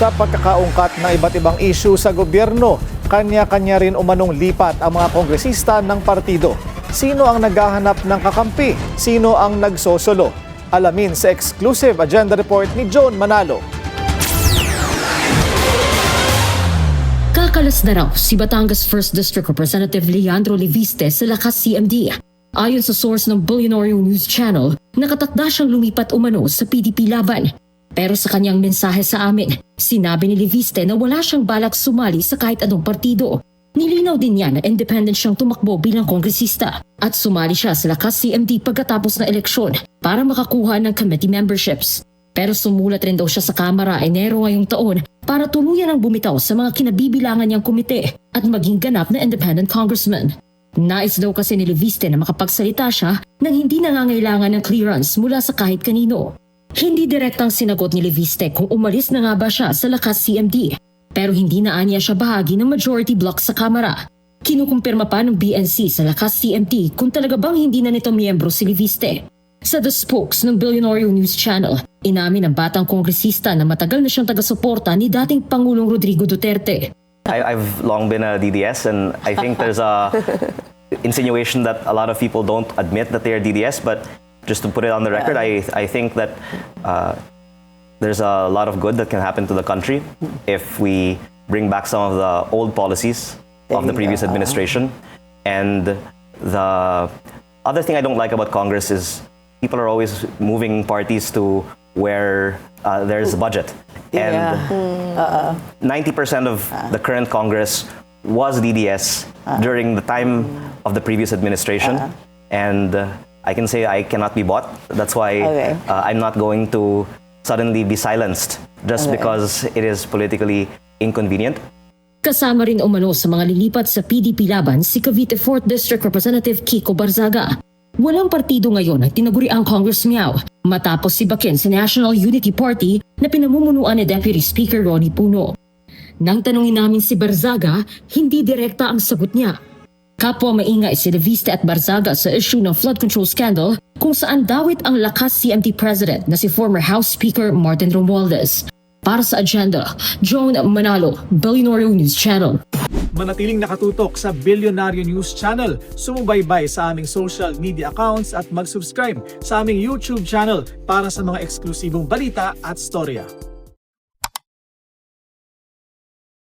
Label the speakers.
Speaker 1: Sa pagkakaungkat ng iba't ibang issue sa gobyerno, kanya-kanya rin umanong lipat ang mga kongresista ng partido. Sino ang naghahanap ng kakampi? Sino ang nagsosolo? Alamin sa exclusive agenda report ni John Manalo.
Speaker 2: Kakalas na raw si Batangas 1st District Representative Leandro Leviste sa lakas CMD. Ayon sa source ng Billionaire News Channel, nakatakda siyang lumipat umano sa PDP laban. Pero sa kanyang mensahe sa amin, sinabi ni Leviste na wala siyang balak sumali sa kahit anong partido. Nilinaw din niya na independent siyang tumakbo bilang kongresista at sumali siya sa lakas CMD pagkatapos ng eleksyon para makakuha ng committee memberships. Pero sumulat rin daw siya sa Kamara Enero ngayong taon para tuluyan ang bumitaw sa mga kinabibilangan niyang komite at maging ganap na independent congressman. Nais daw kasi ni Leviste na makapagsalita siya nang hindi nangangailangan ng clearance mula sa kahit kanino. Hindi direktang sinagot ni Leviste kung umalis na nga ba siya sa lakas CMD, pero hindi na aniya siya bahagi ng majority block sa Kamara. Kinukumpirma pa ng BNC sa lakas CMD kung talaga bang hindi na nito miyembro si Leviste. Sa The Spokes ng Billionaire News Channel, inamin ng batang kongresista na matagal na siyang taga-suporta ni dating Pangulong Rodrigo Duterte.
Speaker 3: I've long been a DDS, and I think there's a insinuation that a lot of people don't admit that they are DDS, but just to put it on the record, I think that there's a lot of good that can happen to the country if we bring back some of the old policies of the previous administration. And the other thing I don't like about Congress is people are always moving parties to where there's a budget. And 90% of the current Congress was DDS during the time of the previous administration. And I can say I cannot be bought. That's why I'm not going to suddenly be silenced just because it is politically inconvenient.
Speaker 2: Kasama rin umano sa mga lilipat sa PDP laban si Cavite 4th District Representative Kiko Barzaga. Walang partido ngayon ang tinaguri ang Congress Miao matapos si Bakin sa National Unity Party na pinamumunuan ni Deputy Speaker Ronnie Puno. Nang tanungin namin si Barzaga, hindi direkta ang sagot niya. Kapwa maingay si Leviste at Barzaga sa issue ng flood control scandal kung saan dawit ang lakas CMD President na si former House Speaker Martin Romualdez. Para sa agenda, John Manalo, Billionaire News Channel.
Speaker 1: Manatiling nakatutok sa Billionaire News Channel, sumubaybay sa aming social media accounts at mag-subscribe sa aming YouTube channel para sa mga eksklusibong balita at storya.